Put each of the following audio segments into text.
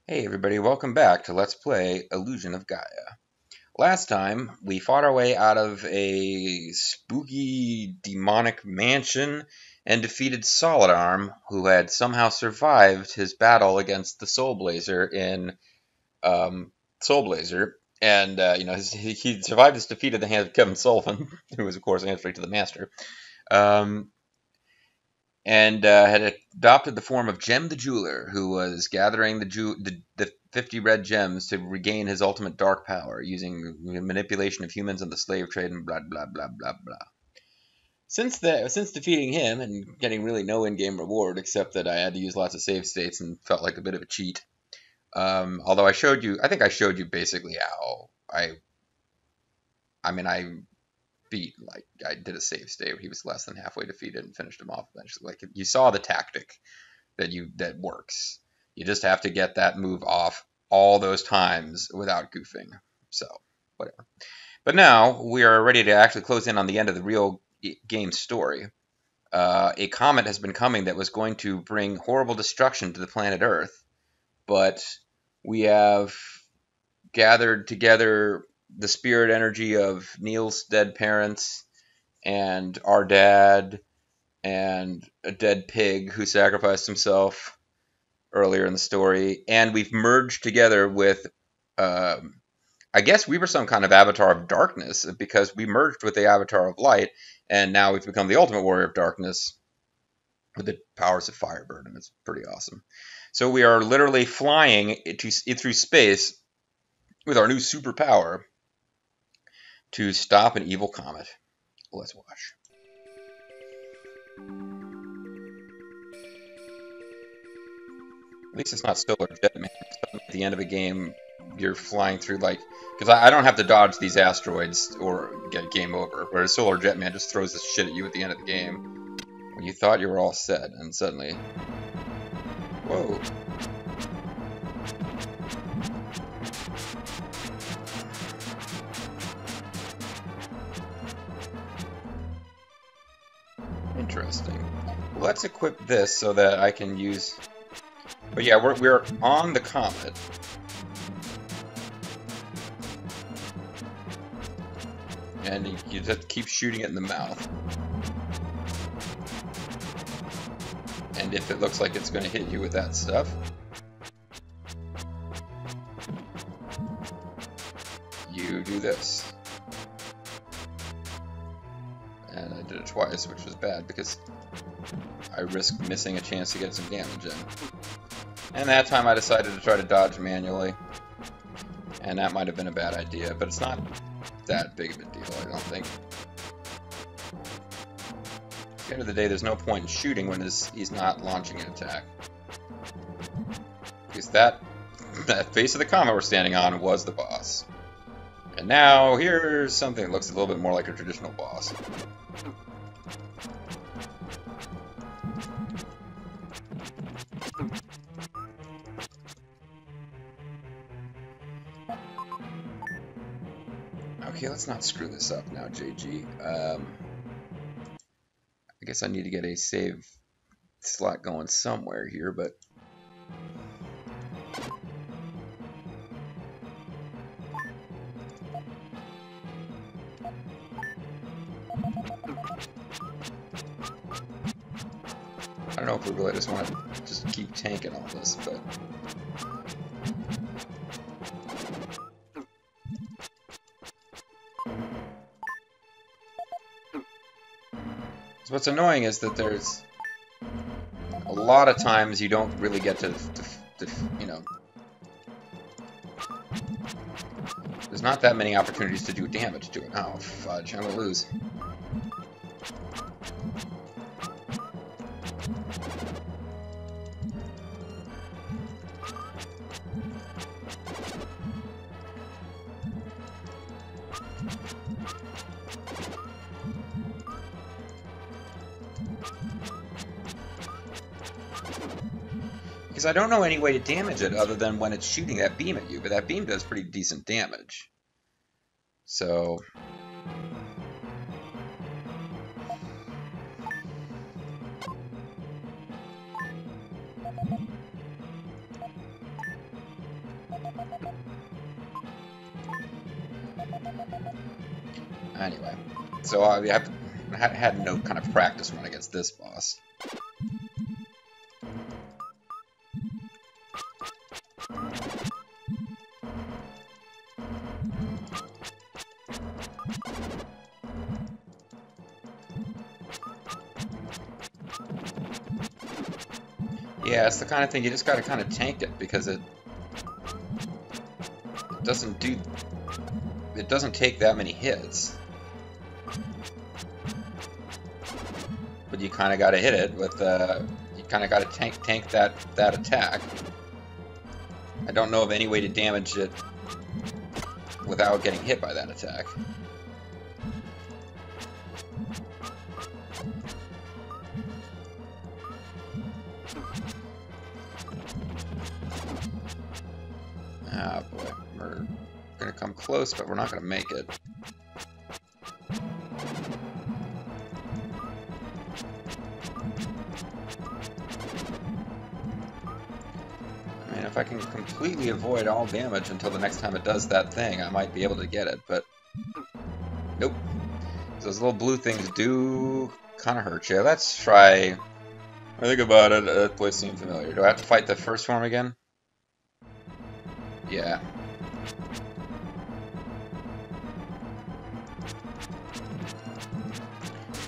Hey everybody, welcome back to Let's Play Illusion of Gaia. Last time, we fought our way out of a spooky, demonic mansion and defeated Solid Arm, who had somehow survived his battle against the Soul Blazer in Soul Blazer. And, he survived his defeat at the hands of Kevin Sullivan, who was, of course, answering to the Master. Um, and had adopted the form of Gem the Jeweler, who was gathering the 50 red gems to regain his ultimate dark power using manipulation of humans and the slave trade and blah blah blah blah blah. Since defeating him and getting really no in-game reward except that I had to use lots of save states and felt like a bit of a cheat. Although I think I showed you basically how I I did a save state where he was less than halfway defeated and finished him off eventually. Like you saw the tactic that works. You just have to get that move off all those times without goofing. So whatever. But now we are ready to actually close in on the end of the real game story. A comet has been coming that was going to bring horrible destruction to the planet Earth, but we have gathered together the spirit energy of Neil's dead parents and our dad and a dead pig who sacrificed himself earlier in the story, and we've merged together with I guess we were some kind of avatar of darkness because we merged with the avatar of light, and now we've become the ultimate warrior of darkness with the powers of Firebird, and it's pretty awesome. So we are literally flying through space with our new superpower to stop an evil comet. Let's watch. At least it's not Solar Jet Man. At the end of a game, you're flying through because I don't have to dodge these asteroids or get game over. Whereas Solar Jet Man just throws this shit at you at the end of the game when you thought you were all set, and suddenly, whoa. Interesting. Let's equip this so that I can use. But yeah, we're on the comet. And you just keep shooting it in the mouth. And if it looks like it's going to hit you with that stuff, you do this. And I did it twice, which was bad because I risked missing a chance to get some damage in. And that time I decided to try to dodge manually. And that might have been a bad idea, but it's not that big of a deal, I don't think. At the end of the day, there's no point in shooting when he's not launching an attack. Because that face of the comet we're standing on was the boss. And now, here's something that looks a little bit more like a traditional boss. Okay, let's not screw this up now, JG. I guess I need to get a save slot going somewhere here, but... I don't know if we really just want to just keep tanking all this, but... So what's annoying is that there's a lot of times you don't really get to you know... There's not that many opportunities to do damage to it. Oh, fudge, I'm gonna lose. Because I don't know any way to damage it other than when it's shooting that beam at you, but that beam does pretty decent damage. So... Anyway, so I've had no kind of practice run against this boss. Yeah, it's the kind of thing you just gotta kind of tank it, because it doesn't take that many hits. But you kind of gotta hit it with you kind of gotta tank that attack. I don't know of any way to damage it without getting hit by that attack. Ah, boy. We're gonna come close, but we're not gonna make it. I mean, if I can completely avoid all damage until the next time it does that thing, I might be able to get it, but nope. Those little blue things do kind of hurt you. Let's try... I think about it, that place seems familiar. Do I have to fight the first form again? Yeah.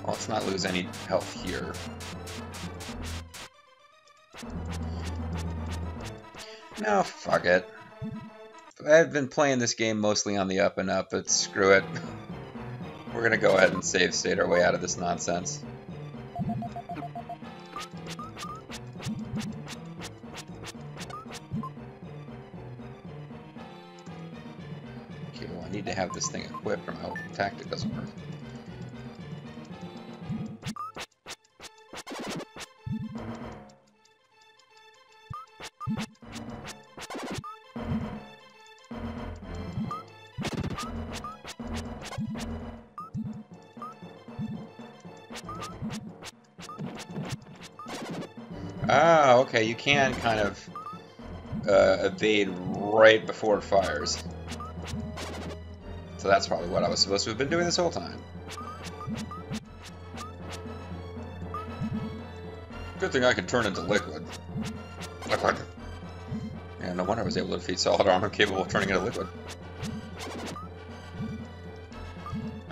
Well, let's not lose any health here. No, fuck it. I've been playing this game mostly on the up and up, but screw it. We're gonna go ahead and save state our way out of this nonsense. Okay, well, I need to have this thing equipped or my tactic doesn't work. Ah, okay, you can kind of evade right before it fires. So that's probably what I was supposed to have been doing this whole time. Good thing I can turn into liquid. Liquid. Yeah, no wonder I was able to defeat solid armor capable of turning into liquid.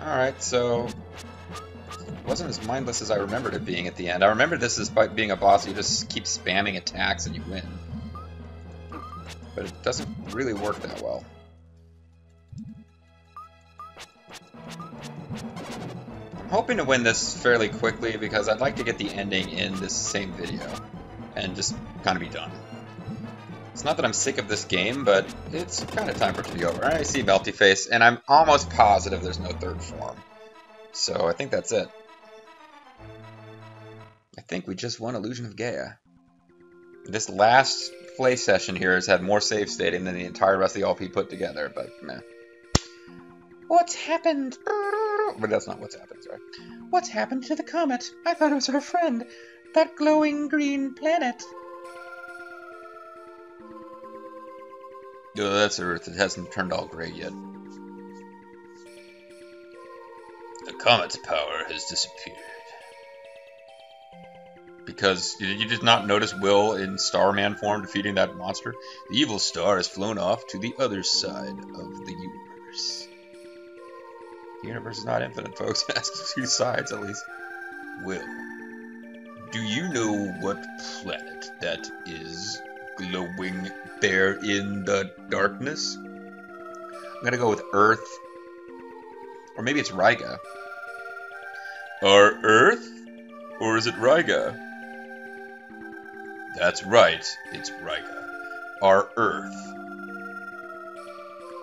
Alright, so... it wasn't as mindless as I remembered it being at the end. I remember this as being a boss you just keep spamming attacks and you win. But it doesn't really work that well. I'm hoping to win this fairly quickly because I'd like to get the ending in this same video and just kind of be done. It's not that I'm sick of this game, but it's kind of time for it to be over. I see Melty Face, and I'm almost positive there's no third form. So I think that's it. I think we just won Illusion of Gaia. This last play session here has had more save stating than the entire rest of the LP put together, but meh. What's happened? But that's not what's happened, sorry. What's happened to the comet? I thought it was our friend. That glowing green planet. Oh, that's Earth. It hasn't turned all gray yet. The comet's power has disappeared. Because, did you just not notice Will in Starman form defeating that monster? The evil star has flown off to the other side of the universe. The universe is not infinite, folks. It has two sides, at least. Will, do you know what planet that is glowing there in the darkness? I'm gonna go with Earth. Or maybe it's Riga. Our Earth? Or is it Riga? That's right, it's Riga. Our Earth.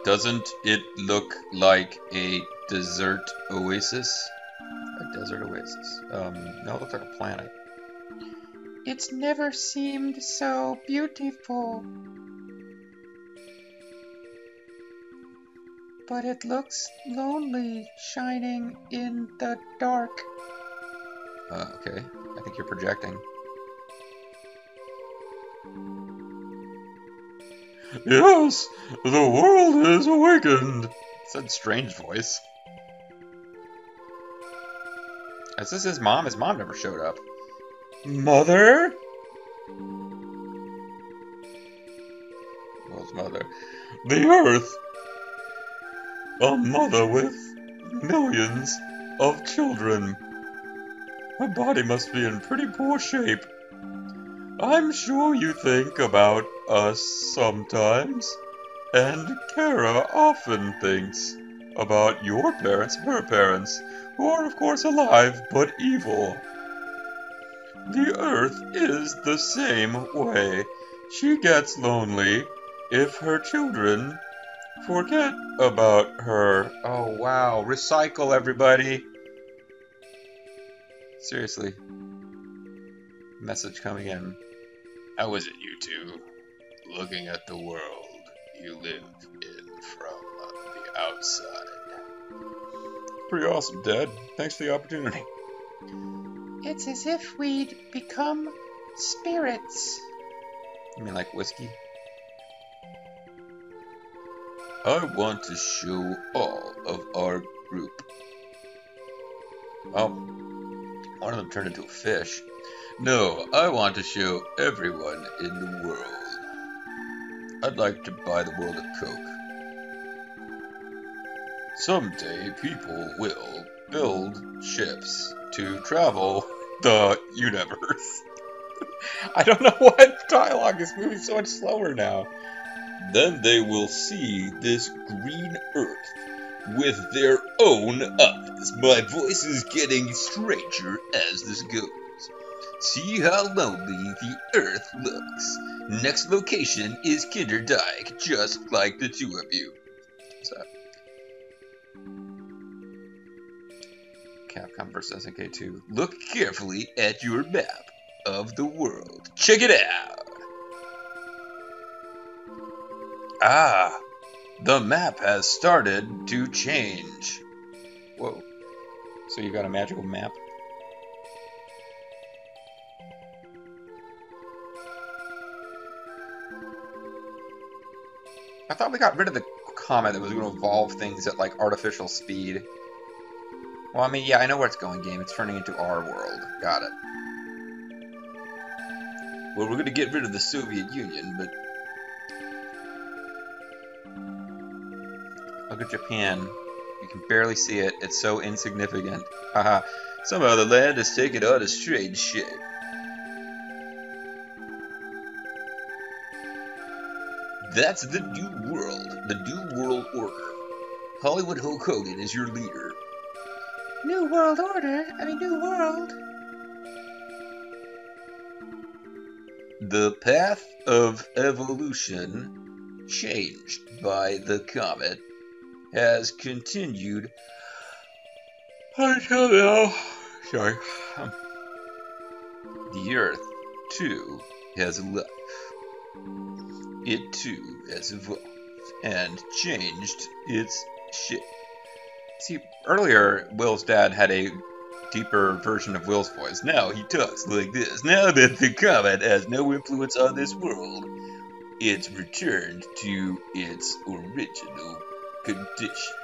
Doesn't it look like a desert oasis? A desert oasis. No, it looks like a planet. It's never seemed so beautiful. But it looks lonely, shining in the dark. Okay. I think you're projecting. Yes, the world is awakened. Said strange voice. Is this his mom? His mom never showed up. Mother? Will's mother. The Earth! A mother with millions of children. Her body must be in pretty poor shape. I'm sure you think about us sometimes. And Kara often thinks about your parents, her parents, who are of course alive, but evil. The Earth is the same way. She gets lonely if her children forget about her. Oh wow, recycle everybody. Seriously. Message coming in. How is it, you two? Looking at the world you live in from the outside. Pretty awesome, Dad. Thanks for the opportunity. It's as if we'd become spirits. You mean like whiskey? I want to show all of our group. Oh, one of them turned into a fish. No, I want to show everyone in the world. I'd like to buy the world a Coke. Someday people will build ships to travel the universe. I don't know what dialogue is moving so much slower now. Then they will see this green Earth with their own eyes. My voice is getting stranger as this goes. See how lonely the Earth looks. Next location is Kinderdijk, just like the two of you. What's that? Capcom vs. SNK 2. Look carefully at your map of the world. Check it out! Ah, the map has started to change. Whoa. So you got a magical map? I thought we got rid of the comet that was going to evolve things at like artificial speed. Well, I mean, yeah, I know where it's going, game. It's turning into our world. Got it. Well, we're going to get rid of the Soviet Union, but... Look at Japan. You can barely see it. It's so insignificant. Haha. Somehow the land has taken on a strange shape. That's the New World. The New World Order. Hollywood Hulk Hogan is your leader. New World Order? I mean, New World. The path of evolution, changed by the comet, has continued until now. Sorry. The Earth, too, has life. It, too, has evolved and changed its shape. See, earlier, Will's dad had a deeper version of Will's voice. Now he talks like this. Now that the comet has no influence on this world, it's returned to its original condition,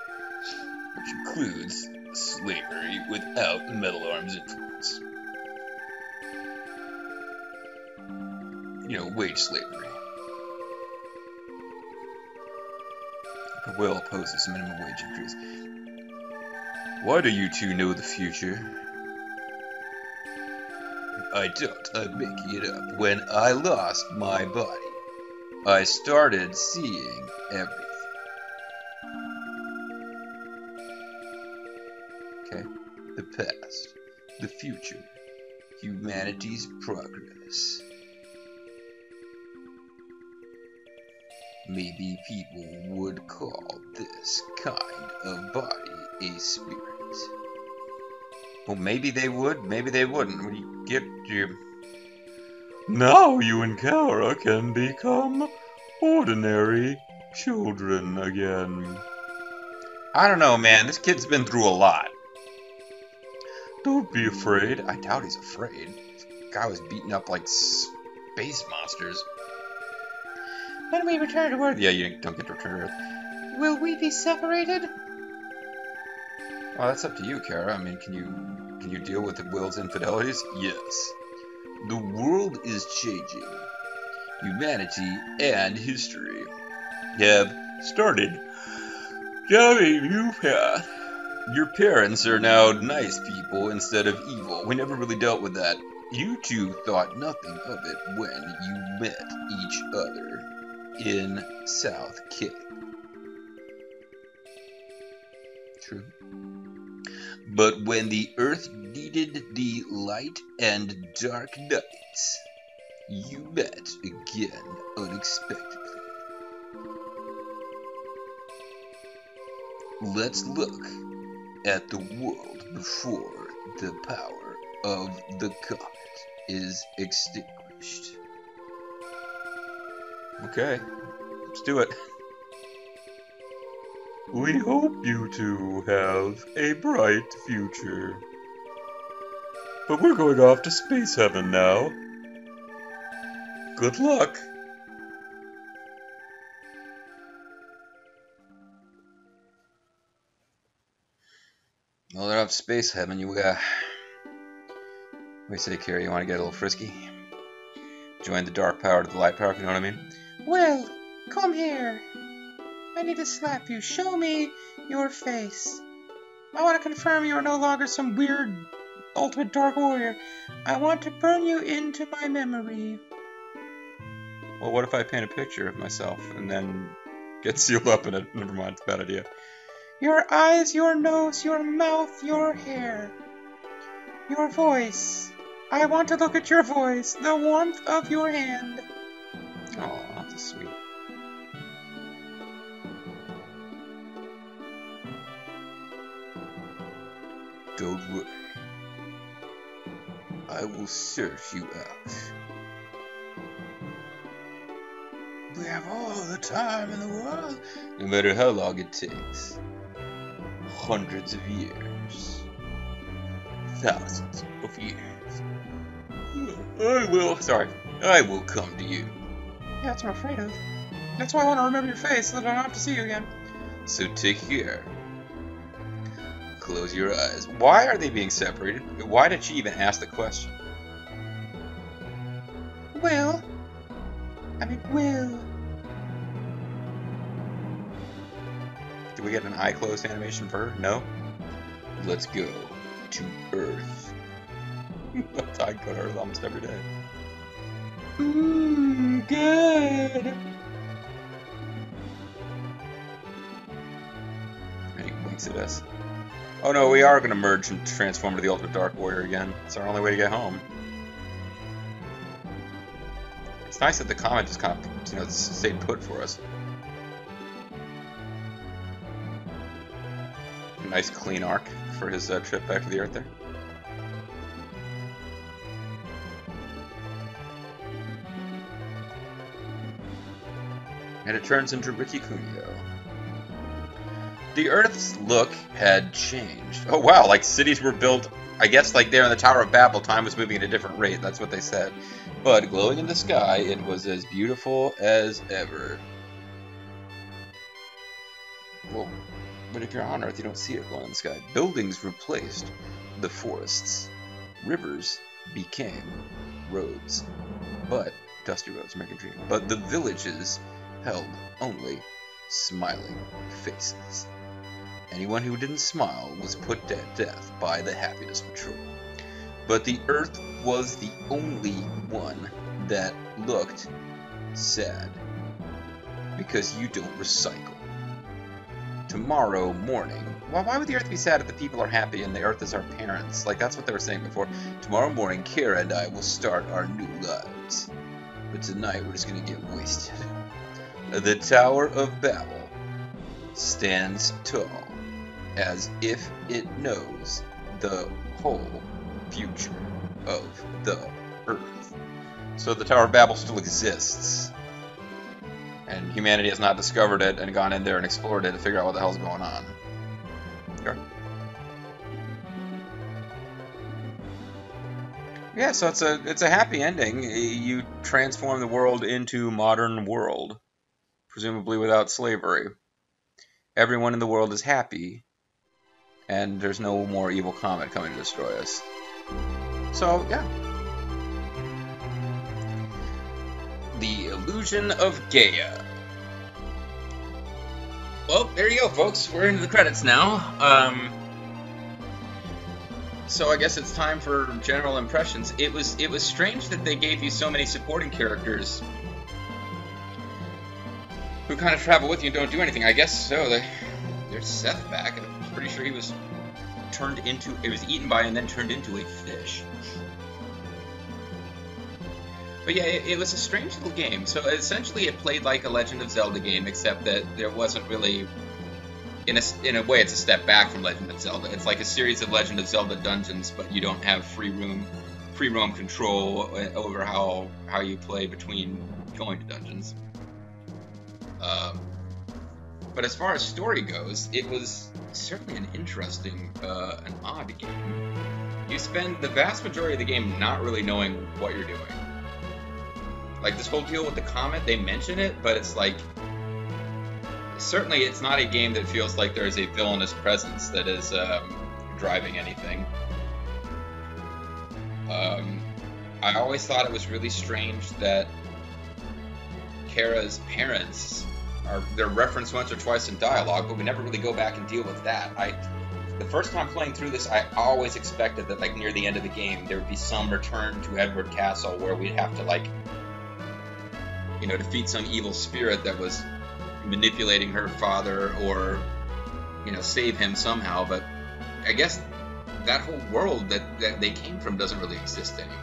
which includes slavery without Metal Arm's influence. You know, wage slavery. But Will opposes minimum wage increase. Why do you two know the future? I don't. I'm making it up. When I lost my body, I started seeing everything. Okay? The past, the future, humanity's progress. Maybe people would call this kind of body a spirit. Well, maybe they would, maybe they wouldn't. When you get your... Now you and Kara can become ordinary children again. I don't know, man. This kid's been through a lot. Don't be afraid. I doubt he's afraid. This guy was beating up like space monsters. When we return to Earth, Yeah, you don't get to return to Earth. will we be separated? Well, that's up to you, Kara. I mean, can you Can you deal with the world's infidelities? Yes. The world is changing. Humanity and history have started down a new path. Your parents are now nice people instead of evil. We never really dealt with that. You two thought nothing of it when you met each other in South Cape. True. But when the Earth needed the light and dark nights, you met again unexpectedly. Let's look at the world before the power of the comet is extinguished. Okay, let's do it. We hope you two have a bright future. But we're going off to space heaven now. Good luck. Well, they're off space heaven. You got... Wait a second, you want to get a little frisky? Join the dark power to the light power, if you know what I mean? Well, come here. I need to slap you. Show me your face. I want to confirm you are no longer some weird ultimate dark warrior. I want to burn you into my memory. Well, what if I paint a picture of myself and then get sealed up in it? Never mind, it's a bad idea. Your eyes, your nose, your mouth, your hair. Your voice. I want to look at your voice. The warmth of your hand. Oh, that's sweet. Don't worry. I will search you out. We have all the time in the world, no matter how long it takes. Hundreds of years. Thousands of years. I will come to you. Yeah, that's what I'm afraid of. That's why I want to remember your face, so that I don't have to see you again. So take care. Close your eyes. Why are they being separated? Why did she even ask the question? Will. Did we get an eye closed animation for her? No? Let's go to Earth. I go to Earth almost every day. Good. And he winks at us. Oh no, we are going to merge and transform to the Ultimate Dark Warrior again. It's our only way to get home. It's nice that the comet just kind of, stayed put for us. A nice clean arc for his trip back to the Earth there. And it turns into Ricky Cuneo. The Earth's look had changed. Oh wow, like cities were built, I guess like there in the Tower of Babel, time was moving at a different rate, that's what they said. But glowing in the sky, it was as beautiful as ever. Well, but if you're on Earth, you don't see it glowing in the sky. Buildings replaced the forests. Rivers became roads. But, dusty roads, American dream. But the villages held only smiling faces. Anyone who didn't smile was put to death by the Happiness Patrol. But the Earth was the only one that looked sad. Because you don't recycle. Tomorrow morning... Well, why would the Earth be sad if the people are happy and the Earth is our parents? Like, that's what they were saying before. Tomorrow morning, Kara and I will start our new lives. But tonight, we're just gonna get wasted. The Tower of Babel stands tall, as if it knows the whole future of the Earth. So the Tower of Babel still exists, and humanity has not discovered it and gone in there and explored it to figure out what the hell's going on. Sure. Yeah, so it's a happy ending. You transform the world into modern world, presumably without slavery. Everyone in the world is happy, and there's no more evil comet coming to destroy us. So, yeah. The Illusion of Gaia. Well, there you go, folks. We're into the credits now. So I guess it's time for general impressions. It was strange that they gave you so many supporting characters who kind of travel with you and don't do anything. I guess so. There's Seth back. I'm pretty sure he was eaten by and then turned into a fish. But yeah, it was a strange little game. So essentially it played like a Legend of Zelda game, except that there wasn't really... In a way, it's a step back from Legend of Zelda. It's like a series of Legend of Zelda dungeons, but you don't have free roam control over how you play between going to dungeons. But as far as story goes, it was certainly an interesting, an odd game. You spend the vast majority of the game not really knowing what you're doing. Like, this whole deal with the comet, they mention it, but it's like... Certainly, it's not a game that feels like there is a villainous presence that is driving anything. I always thought it was really strange that Kara's parents they're referenced once or twice in dialogue, but we never really go back and deal with that. The first time playing through this, I always expected that, like, near the end of the game, there would be some return to Edward Castle where we'd have to, like, you know, defeat some evil spirit that was manipulating her father, or, you know, save him somehow. But I guess that whole world that they came from doesn't really exist anymore.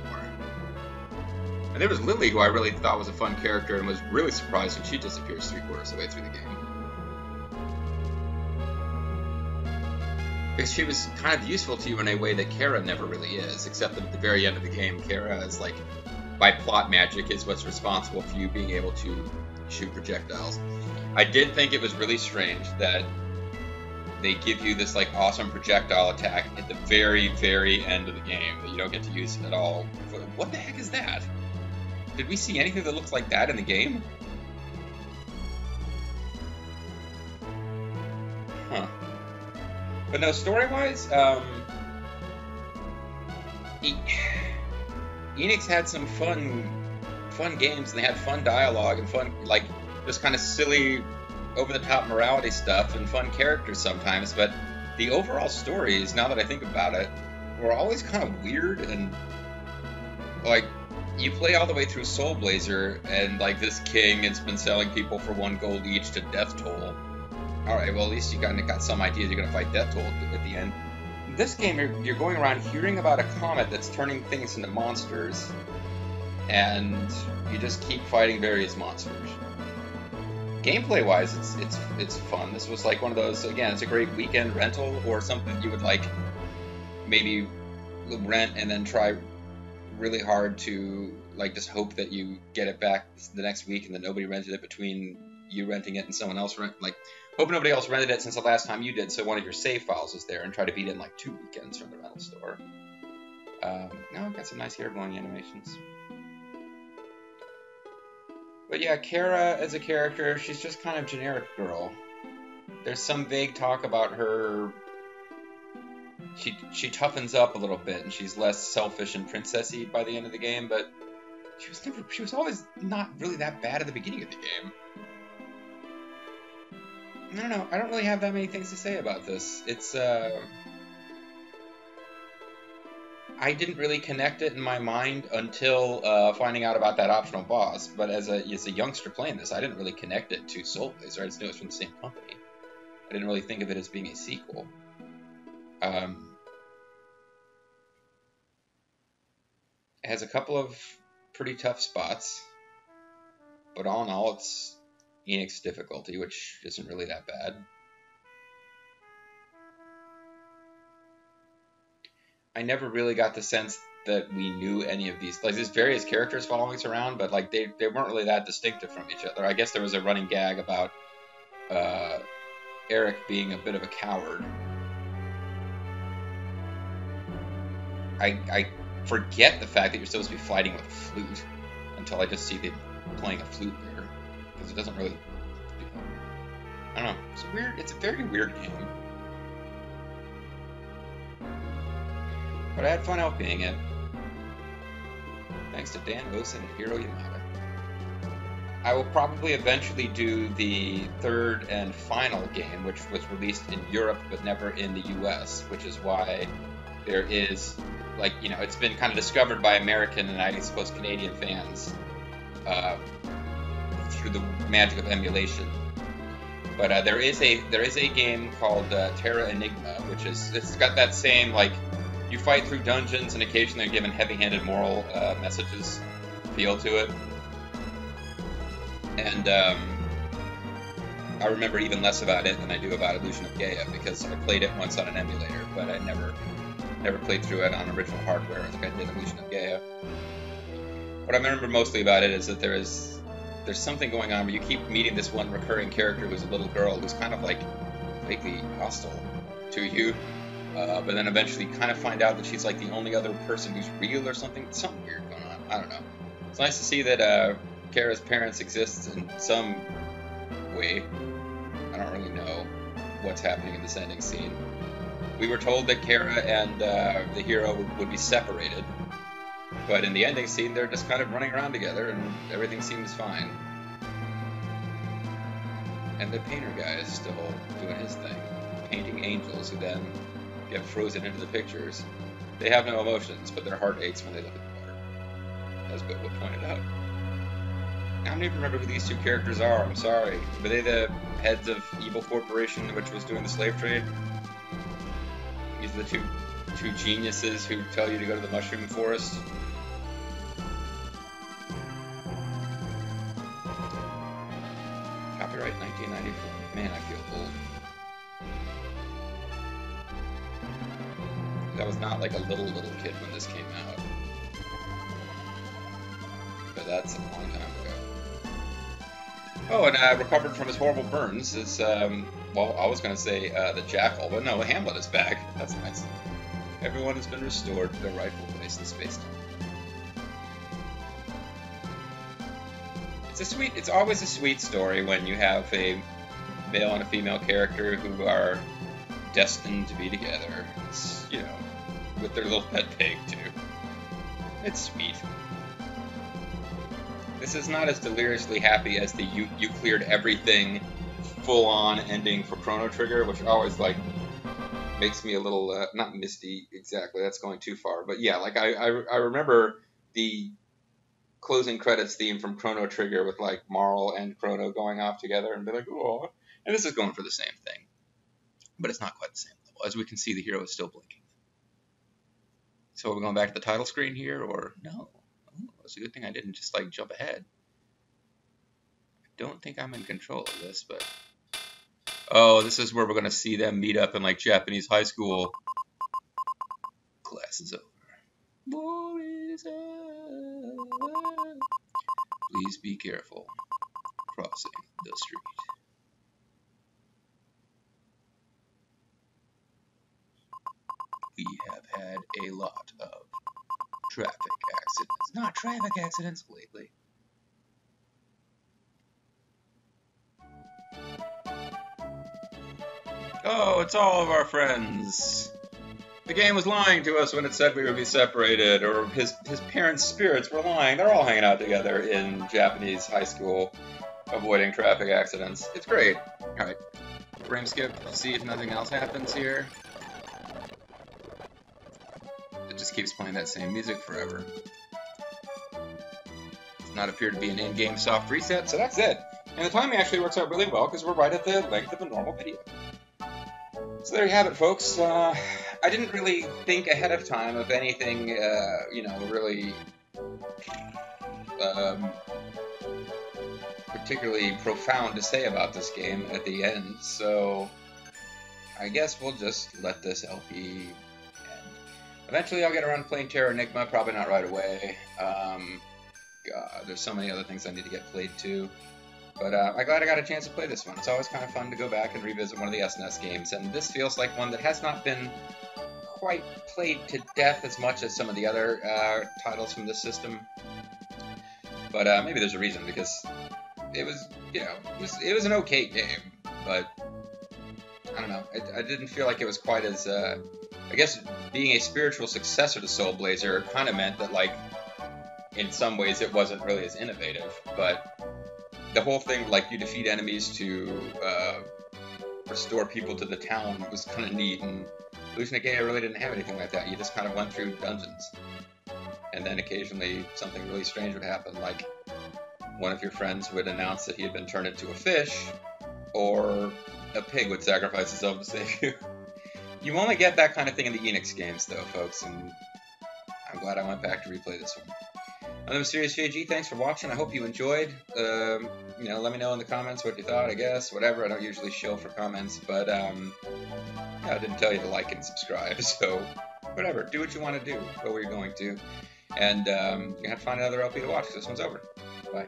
And there was Lily, who I really thought was a fun character, and was really surprised when she disappears 3/4 of the way through the game. Because she was kind of useful to you in a way that Kara never really is, except that at the very end of the game, Kara is like, by plot magic, is what's responsible for you being able to shoot projectiles. I did think it was really strange that they give you this like awesome projectile attack at the very, very end of the game that you don't get to use at all. What the heck is that? Did we see anything that looks like that in the game? Huh. But no, story-wise, Enix had some fun games, and they had fun dialogue and fun, like, just kind of silly, over-the-top morality stuff and fun characters sometimes, but the overall stories, now that I think about it, were always kind of weird. And like, you play all the way through Soul Blazer, and like, this king has been selling people for 1 gold each to Death Toll. Alright, well, at least you kind of got some idea you're going to fight Death Toll at the end. This game, you're going around hearing about a comet that's turning things into monsters, and you just keep fighting various monsters. Gameplay-wise, it's fun. This was like one of those, again, it's a great weekend rental, or something you would like maybe rent and then try really hard to like just hope that you get it back the next week and that nobody rented it between you renting it and someone else hope nobody else rented it since the last time you did, so one of your save files is there, and try to beat it in like 2 weekends from the rental store. Now I've got some nice hair blowing animations. But yeah, Kara as a character, she's just kind of generic girl. There's some vague talk about her. She toughens up a little bit, and she's less selfish and princessy by the end of the game, but she was always not really that bad at the beginning of the game. I don't know, I don't really have that many things to say about this. It's, I didn't really connect it in my mind until finding out about that optional boss, but as a youngster playing this, I didn't really connect it to Soul Blazer. I just knew it was from the same company. I didn't really think of it as being a sequel. It has a couple of pretty tough spots, but all in all, it's Enix difficulty, which isn't really that bad. I never really got the sense that we knew any of these. Like, there's various characters following us around, but like they weren't really that distinctive from each other. I guess there was a running gag about Eric being a bit of a coward. I forget the fact that you're supposed to be fighting with a flute until I just see them playing a flute there, because it doesn't really. I don't know. It's weird. It's a very weird game. But I had fun LPing it. Thanks to Dan Oss and Hiro Yamada. I will probably eventually do the third and final game, which was released in Europe but never in the US, which is why there is, like, you know, it's been kind of discovered by American and I suppose Canadian fans through the magic of emulation. But there is a game called Terra Enigma, which it's got that same, like, you fight through dungeons and occasionally are given heavy-handed moral messages feel to it. And I remember even less about it than I do about Illusion of Gaia, because I played it once on an emulator, but I never played through it on original hardware like I did Illusion of Gaia. What I remember mostly about it is that there's something going on where you keep meeting this one recurring character who's a little girl who's kind of like vaguely hostile to you, but then eventually you kind of find out that she's like the only other person who's real or something. Something weird going on. I don't know. It's nice to see that Kara's parents exist in some way. I don't really know what's happening in this ending scene. We were told that Kara and the hero would be separated, but in the ending scene they're just kind of running around together and everything seems fine. And the painter guy is still doing his thing, painting angels who then get frozen into the pictures. They have no emotions, but their heart aches when they look at the water, as Bitwood pointed out. I don't even remember who these two characters are, I'm sorry. Were they the heads of Evil Corporation, which was doing the slave trade? These are the two geniuses who tell you to go to the mushroom forest. Copyright 1994. Man, I feel old. I was not like a little kid when this came out. But that's a long time ago. Oh, and recovered from his horrible burns is, well, I was going to say the Jackal, but no, Hamlet is back. That's nice. Everyone has been restored to their rightful place in space-time. It's always a sweet story when you have a male and a female character who are destined to be together. It's, you know, with their little pet pig, too. It's sweet. This is not as deliriously happy as the you cleared everything full-on ending for Chrono Trigger, which always, like, makes me a little, not misty exactly, that's going too far, but yeah, like, I remember the closing credits theme from Chrono Trigger with, like, Marl and Chrono going off together and be like, oh, and this is going for the same thing, but it's not quite the same level. As we can see, the hero is still blinking. So are we going back to the title screen here, or no? Oh, it's a good thing I didn't just, like, jump ahead. I don't think I'm in control of this, but... Oh, this is where we're going to see them meet up in, like, Japanese high school. Class is over. War is over. Please be careful crossing the street. We have had a lot of traffic accidents. Not traffic accidents lately. Oh, it's all of our friends. The game was lying to us when it said we would be separated, or his parents' spirits were lying. They're all hanging out together in Japanese high school, avoiding traffic accidents. It's great. Alright, frame skip, see if nothing else happens here. It just keeps playing that same music forever. Does not appear to be an in-game soft reset, so that's it. And the timing actually works out really well, because we're right at the length of a normal video. So there you have it, folks. I didn't really think ahead of time of anything, you know, really particularly profound to say about this game at the end, so I guess we'll just let this LP end. Eventually I'll get around to playing Terra Enigma, probably not right away. God, there's so many other things I need to get played too. But I'm glad I got a chance to play this one. It's always kind of fun to go back and revisit one of the SNES games, and this feels like one that has not been quite played to death as much as some of the other titles from this system. But maybe there's a reason, because it was, you know, it was an okay game, but I don't know. I didn't feel like it was quite as I guess being a spiritual successor to Soul Blazer kind of meant that, like, in some ways it wasn't really as innovative, but the whole thing, like, you defeat enemies to restore people to the town was kind of neat, and Illusion of Gaia really didn't have anything like that. You just kind of went through dungeons, and then occasionally something really strange would happen, like one of your friends would announce that he had been turned into a fish, or a pig would sacrifice itself to save you. You only get that kind of thing in the Enix games, though, folks, and I'm glad I went back to replay this one. I'm MysteriousJG. Thanks for watching. I hope you enjoyed. Let me know in the comments what you thought, I guess. Whatever. I don't usually shill for comments, but yeah, I didn't tell you to like and subscribe, so whatever. Do what you want to do. Go where you're going to. And you're going to have to find another LP to watch because this one's over. Bye.